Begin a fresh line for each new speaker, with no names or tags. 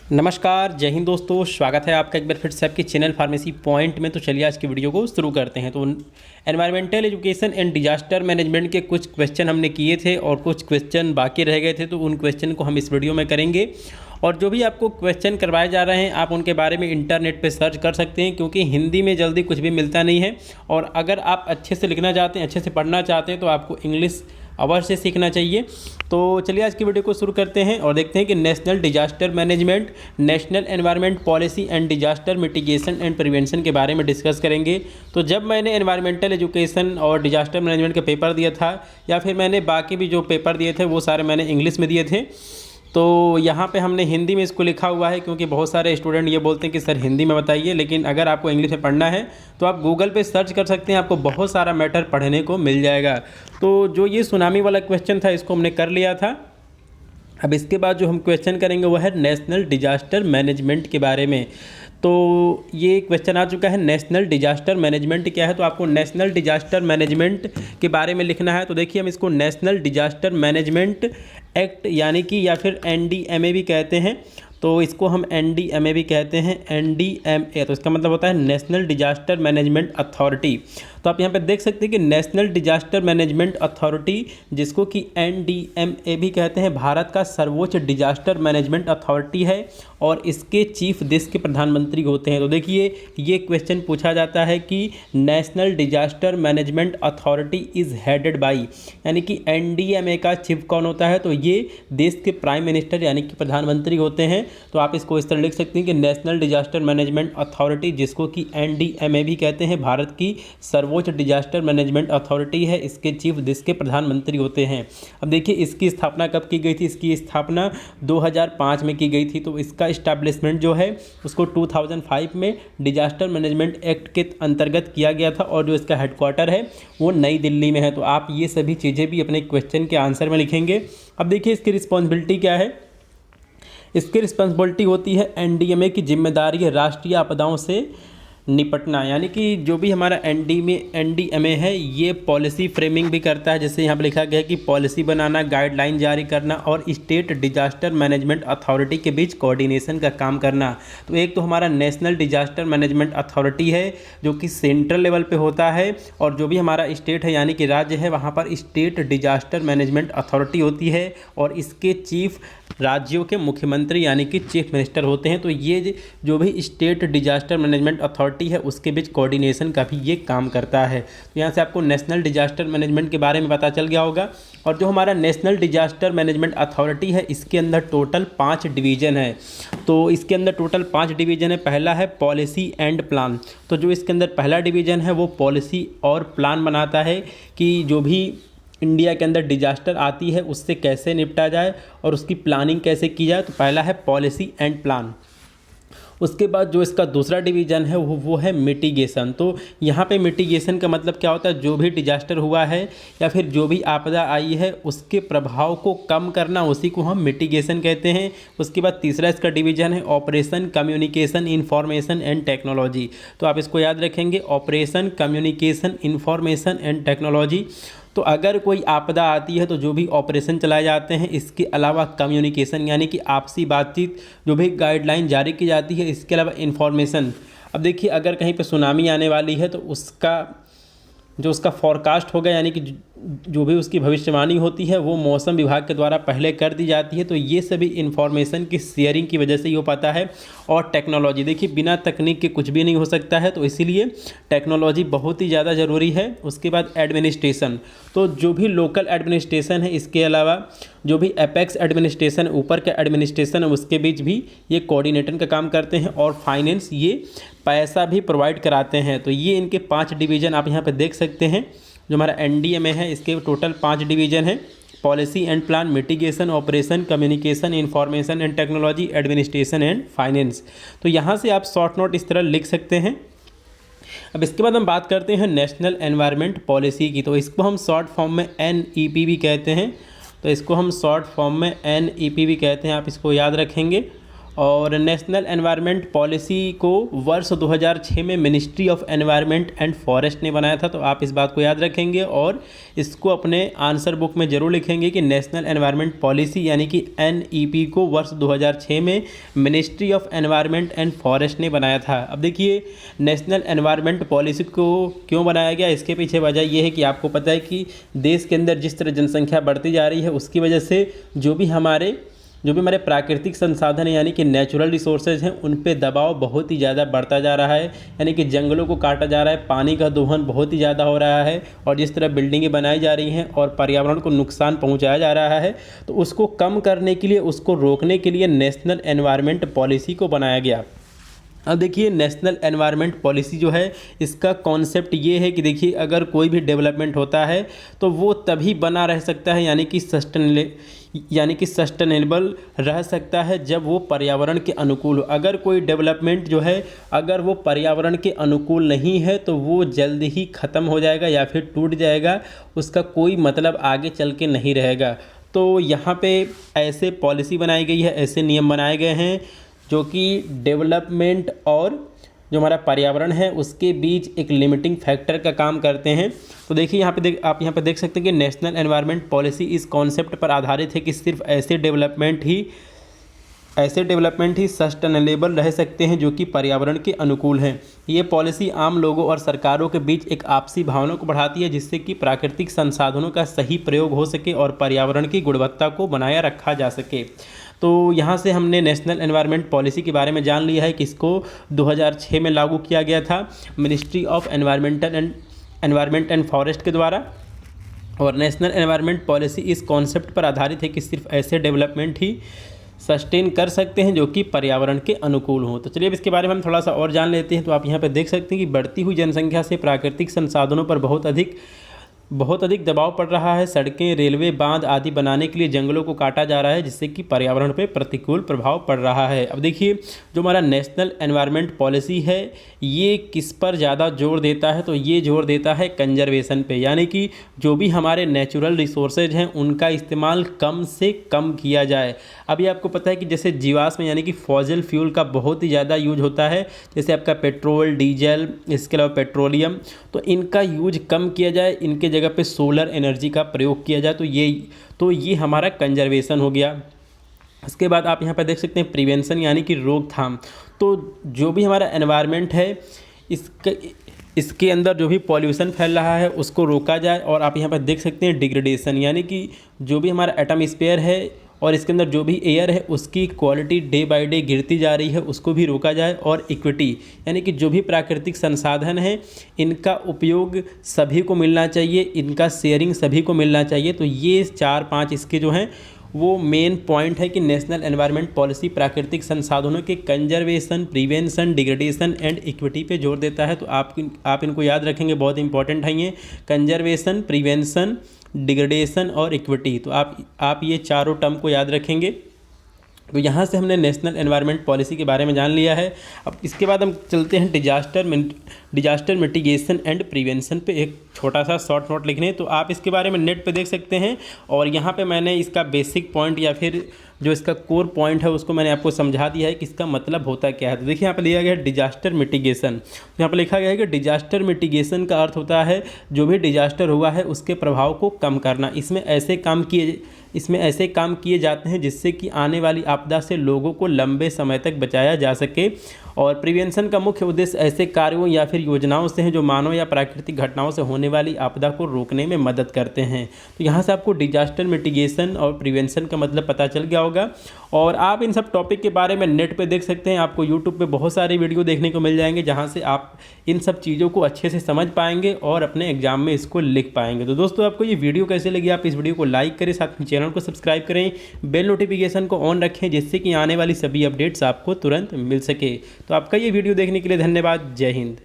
नमस्कार, जय हिंद दोस्तों। स्वागत है आपका एक बार फिर से आपके चैनल फार्मेसी पॉइंट में। तो चलिए आज की वीडियो को शुरू करते हैं। तो environmental education and disaster management के कुछ क्वेश्चन हमने किए थे और कुछ क्वेश्चन बाकी रह गए थे, तो उन क्वेश्चन को हम इस वीडियो में करेंगे। और जो भी आपको क्वेश्चन करवाए जा रहे हैं आप उनके बारे में इंटरनेट पे सर्च कर सकते हैं, क्योंकि हिंदी में जल्दी कुछ भी मिलता नहीं है। और अगर आप अच्छे से लिखना चाहते हैं, अच्छे से पढ़ना चाहते हैं, तो आपको इंग्लिश अवश्य सीखना चाहिए। तो चलिए आज की वीडियो को शुरू करते हैं और देखते हैं कि national disaster management, national environment policy and disaster mitigation and prevention के बारे में डिस्कस करेंगे। तो जब मैंने एनवायरमेंटल एजुकेशन और डिजास्टर मैनेजमेंट का पेपर दिया था, या फिर मैंने बाकी भी जो पेपर दिए थे वो सारे मैंने इंग्लिश में दिए थे, तो यहाँ पे हमने हिंदी में इसको लिखा हुआ है, क्योंकि बहुत सारे स्टूडेंट ये बोलते हैं कि सर हिंदी में बताइए। लेकिन अगर आपको इंग्लिश में पढ़ना है तो आप गूगल पे सर्च कर सकते हैं, आपको बहुत सारा मैटर पढ़ने को मिल जाएगा। तो जो ये सुनामी वाला क्वेश्चन था इसको हमने कर लिया था। अब इसके बाद जो हम क्वेश्चन करेंगे वह है नेशनल डिजास्टर मैनेजमेंट के बारे में। तो ये क्वेश्चन आ चुका है, नेशनल डिजास्टर मैनेजमेंट क्या है। तो आपको नेशनल डिजास्टर मैनेजमेंट के बारे में लिखना है। तो देखिए हम इसको नेशनल डिजास्टर मैनेजमेंट एक्ट यानी कि या फिर NDMA भी कहते हैं, तो इसको हम NDMA भी कहते हैं, NDMA। तो इसका मतलब होता है नेशनल डिजास्टर मैनेजमेंट अथॉरिटी। तो आप यहाँ पे देख सकते हैं कि नेशनल डिजास्टर मैनेजमेंट अथॉरिटी, जिसको कि NDMA भी कहते हैं, भारत का सर्वोच्च डिजास्टर मैनेजमेंट अथॉरिटी है और इसके चीफ देश के प्रधानमंत्री होते हैं। तो देखिए ये क्वेश्चन पूछा जाता है कि national disaster management authority is headed by, यानी कि NDMA का चीफ कौन होता है। तो ये देश के प्राइम मिनिस्टर यानी कि प्रधानमंत्री होते हैं। तो आप इसको इस तरह लिख सकते हैं कि नेशनल डिजास्टर मैनेजमेंट अथॉरिटी, जिसको कि NDMA भी कहते हैं, भारत की सर्वोच्च डिजास्टर मैनेजमेंट अथॉरिटी है, इसके चीफ देश के प्रधानमंत्री होते हैं। अब देखिए इसकी स्थापना कब की गई थी। इसकी स्थापना 2005 में की गई थी। तो इसका इस्टेब्लिशमेंट जो है उसको 2005 में डिजास्टर मैनेजमेंट एक्ट के अंतर्गत किया गया था, और जो इसका हेडक्वार्टर है वो नई दिल्ली में है। तो आप ये सभी चीज़ें भी अपने क्वेश्चन के आंसर में लिखेंगे। अब देखिए इसकी रिस्पॉन्सिबिलिटी क्या है। इसकी रिस्पॉन्सिबिलिटी होती है, NDMA की जिम्मेदारी है राष्ट्रीय आपदाओं से निपटना, यानी कि जो भी हमारा NDMA है ये पॉलिसी फ्रेमिंग भी करता है। जैसे यहाँ पर लिखा गया है कि पॉलिसी बनाना, गाइडलाइन जारी करना और स्टेट डिजास्टर मैनेजमेंट अथॉरिटी के बीच कोऑर्डिनेशन का काम करना। तो एक तो हमारा नेशनल डिजास्टर मैनेजमेंट अथॉरिटी है जो कि सेंट्रल लेवल पे होता है, और जो भी हमारा स्टेट है यानी कि राज्य है वहाँ पर स्टेट डिजास्टर मैनेजमेंट अथॉरिटी होती है, और इसके चीफ राज्यों के मुख्यमंत्री यानी कि चीफ मिनिस्टर होते हैं। तो ये जो भी स्टेट डिजास्टर मैनेजमेंट अथॉरिटी है उसके बीच कोऑर्डिनेशन का भी ये काम करता है। तो यहाँ से आपको नेशनल डिजास्टर मैनेजमेंट के बारे में पता चल गया होगा। और जो हमारा नेशनल डिजास्टर मैनेजमेंट अथॉरिटी है इसके अंदर टोटल 5 डिवीज़न है। तो इसके अंदर टोटल 5 डिवीज़न है। पहला है पॉलिसी एंड प्लान। तो जो इसके अंदर पहला डिवीज़न है वो पॉलिसी और प्लान बनाता है कि जो भी इंडिया के अंदर डिजास्टर आती है उससे कैसे निपटा जाए और उसकी प्लानिंग कैसे की जाए। तो पहला है पॉलिसी एंड प्लान। उसके बाद जो इसका दूसरा डिवीज़न है वो है मिटिगेशन। तो यहाँ पे मिटिगेशन का मतलब क्या होता है, जो भी डिजास्टर हुआ है या फिर जो भी आपदा आई है उसके प्रभाव को कम करना, उसी को हम मिटिगेशन कहते हैं। उसके बाद तीसरा इसका डिवीज़न है operation communication information and technology. तो आप इसको याद रखेंगे, operation communication information and technology. तो अगर कोई आपदा आती है तो जो भी ऑपरेशन चलाए जाते हैं, इसके अलावा कम्युनिकेशन यानी कि आपसी बातचीत, जो भी गाइडलाइन जारी की जाती है, इसके अलावा इन्फॉर्मेशन। अब देखिए अगर कहीं पे सुनामी आने वाली है तो उसका फॉरकास्ट होगा, यानी कि जो भी उसकी भविष्यवाणी होती है वो मौसम विभाग के द्वारा पहले कर दी जाती है। तो ये सभी इन्फॉर्मेशन की शेयरिंग की वजह से ही हो पाता है। और टेक्नोलॉजी, देखिए बिना तकनीक के कुछ भी नहीं हो सकता है, तो इसीलिए टेक्नोलॉजी बहुत ही ज़्यादा ज़रूरी है। उसके बाद एडमिनिस्ट्रेशन, तो जो भी लोकल एडमिनिस्ट्रेशन है, इसके अलावा जो भी एपेक्स एडमिनिस्ट्रेशन ऊपर का एडमिनिस्ट्रेशन है उसके बीच भी ये कोऑर्डिनेटर का काम करते हैं। और फाइनेंस, ये पैसा भी प्रोवाइड कराते हैं। तो ये इनके 5 डिवीज़न आप यहाँ पर देख सकते हैं। जो हमारा NDMA है इसके टोटल 5 डिवीज़न है, policy and plan, mitigation, operation communication information and technology, administration and finance. तो यहाँ से आप शॉर्ट नोट इस तरह लिख सकते हैं। अब इसके बाद हम बात करते हैं नेशनल एनवायरनमेंट पॉलिसी की। तो इसको हम शॉर्ट फॉर्म में NEP भी कहते हैं। तो इसको हम शॉर्ट फॉर्म में NEP भी कहते हैं, आप इसको याद रखेंगे। और नेशनल एनवायरनमेंट पॉलिसी को वर्ष 2006 में ministry of environment and forest ने बनाया था। तो आप इस बात को याद रखेंगे और इसको अपने आंसर बुक में ज़रूर लिखेंगे कि नेशनल एनवायरनमेंट पॉलिसी यानी कि NEP को वर्ष 2006 में ministry of environment and forest ने बनाया था। अब देखिए नेशनल एनवायरनमेंट पॉलिसी को क्यों बनाया गया, इसके पीछे वजह यह है कि आपको पता है कि देश के अंदर जिस तरह जनसंख्या बढ़ती जा रही है उसकी वजह से जो भी हमारे प्राकृतिक संसाधन है यानी कि नेचुरल रिसोर्सेज हैं उन पे दबाव बहुत ही ज़्यादा बढ़ता जा रहा है। यानी कि जंगलों को काटा जा रहा है, पानी का दोहन बहुत ही ज़्यादा हो रहा है और जिस तरह बिल्डिंगें बनाई जा रही हैं और पर्यावरण को नुकसान पहुंचाया जा रहा है, तो उसको कम करने के लिए, उसको रोकने के लिए नेशनल एनवायरनमेंट पॉलिसी को बनाया गया। अब देखिए नेशनल एनवायरनमेंट पॉलिसी जो है इसका कॉन्सेप्ट ये है कि देखिए अगर कोई भी डेवलपमेंट होता है तो वो तभी बना रह सकता है यानी कि सस्टेनेबल रह सकता है जब वो पर्यावरण के अनुकूल हो। अगर कोई डेवलपमेंट जो है अगर वो पर्यावरण के अनुकूल नहीं है तो वो जल्द ही ख़त्म हो जाएगा या फिर टूट जाएगा, उसका कोई मतलब आगे चल के नहीं रहेगा। तो यहाँ पे ऐसे पॉलिसी बनाई गई है, ऐसे नियम बनाए गए हैं जो कि डेवलपमेंट और जो हमारा पर्यावरण है उसके बीच एक लिमिटिंग फैक्टर का काम करते हैं। तो देखिए आप यहाँ पे देख सकते हैं कि नेशनल एनवायरनमेंट पॉलिसी इस कॉन्सेप्ट पर आधारित है कि सिर्फ ऐसे डेवलपमेंट ही सस्टेनेबल रह सकते हैं जो कि पर्यावरण के अनुकूल हैं। ये पॉलिसी आम लोगों और सरकारों के बीच एक आपसी भावना को बढ़ाती है जिससे कि प्राकृतिक संसाधनों का सही प्रयोग हो सके और पर्यावरण की गुणवत्ता को बनाए रखा जा सके। तो यहाँ से हमने नेशनल एनवायरनमेंट पॉलिसी के बारे में जान लिया है कि इसको 2006 में लागू किया गया था ministry of environment and forest के द्वारा। और नेशनल एनवायरनमेंट पॉलिसी इस कॉन्सेप्ट पर आधारित है कि सिर्फ ऐसे डेवलपमेंट ही सस्टेन कर सकते हैं जो कि पर्यावरण के अनुकूल हों। तो चलिए अब इसके बारे में हम थोड़ा सा और जान लेते हैं। तो आप यहाँ पर देख सकते हैं कि बढ़ती हुई जनसंख्या से प्राकृतिक संसाधनों पर बहुत अधिक दबाव पड़ रहा है। सड़कें, रेलवे, बांध आदि बनाने के लिए जंगलों को काटा जा रहा है जिससे कि पर्यावरण पर प्रतिकूल प्रभाव पड़ रहा है। अब देखिए जो हमारा नेशनल एनवायरनमेंट पॉलिसी है ये किस पर ज़्यादा जोर देता है, तो ये जोर देता है कंजर्वेशन पे, यानी कि जो भी हमारे नेचुरल रिसोर्सेज हैं उनका इस्तेमाल कम से कम किया जाए। अभी आपको पता है कि जैसे जीवाश्म यानी कि फॉसिल फ्यूल का बहुत ही ज़्यादा यूज होता है, जैसे आपका पेट्रोल, डीजल, इसके अलावा पेट्रोलियम, तो इनका यूज कम किया जाए, इनके जगह पे सोलर एनर्जी का प्रयोग किया जाए। तो ये हमारा कंजर्वेशन हो गया। इसके बाद आप यहाँ पर देख सकते हैं प्रिवेंशन यानी कि रोकथाम। तो जो भी हमारा एनवायरनमेंट है इसके अंदर जो भी पॉल्यूशन फैल रहा है उसको रोका जाए। और आप यहाँ पर देख सकते हैं डिग्रेडेशन यानी कि जो भी हमारा एटमॉस्फेयर है और इसके अंदर जो भी एयर है उसकी क्वालिटी डे बाय डे गिरती जा रही है, उसको भी रोका जाए। और इक्विटी यानी कि जो भी प्राकृतिक संसाधन है इनका उपयोग सभी को मिलना चाहिए, इनका शेयरिंग सभी को मिलना चाहिए। तो ये 4-5 इसके जो हैं वो मेन पॉइंट है कि नेशनल एनवायरनमेंट पॉलिसी प्राकृतिक संसाधनों के conservation, prevention, degradation and equity पे जोर देता है। तो आप इनको याद रखेंगे, बहुत इंपॉर्टेंट है ये, कंजर्वेशन, प्रिवेंशन, डिग्रेडेशन और इक्विटी। तो आप ये चारों टर्म को याद रखेंगे। तो यहाँ से हमने नेशनल एनवायरनमेंट पॉलिसी के बारे में जान लिया है। अब इसके बाद हम चलते हैं डिजास्टर मिटिगेशन एंड प्रिवेंशन पे एक छोटा सा शॉर्ट नोट लिखने। तो आप इसके बारे में नेट पे देख सकते हैं और यहाँ पे मैंने इसका बेसिक पॉइंट या फिर जो इसका कोर पॉइंट है उसको मैंने आपको समझा दिया है कि इसका मतलब होता क्या है। तो देखिए यहाँ पे लिया गया है डिजास्टर मिटिगेशन। तो यहाँ पे लिखा गया है कि डिजास्टर मिटिगेशन का अर्थ होता है जो भी डिजास्टर हुआ है उसके प्रभाव को कम करना। इसमें ऐसे काम किए जाते हैं जिससे कि आने वाली आपदा से लोगों को लंबे समय तक बचाया जा सके। और प्रिवेंशन का मुख्य उद्देश्य ऐसे कार्यों या फिर योजनाओं से है जो मानव या प्राकृतिक घटनाओं से होने वाली आपदा को रोकने में मदद करते हैं। तो यहाँ से आपको डिजास्टर मिटिगेशन और प्रिवेंशन का मतलब पता चल गया होगा। और आप इन सब टॉपिक के बारे में नेट पे देख सकते हैं। आपको यूट्यूब पे बहुत सारे वीडियो देखने को मिल जाएंगे जहाँ से आप इन सब चीज़ों को अच्छे से समझ पाएंगे और अपने एग्जाम में इसको लिख पाएंगे। तो दोस्तों आपको ये वीडियो कैसे लगी, आप इस वीडियो को लाइक करें, साथ में चैनल को सब्सक्राइब करें, बेल नोटिफिकेशन को ऑन रखें जिससे कि आने वाली सभी अपडेट्स आपको तुरंत मिल सके। तो आपका ये वीडियो देखने के लिए धन्यवाद। जय हिंद।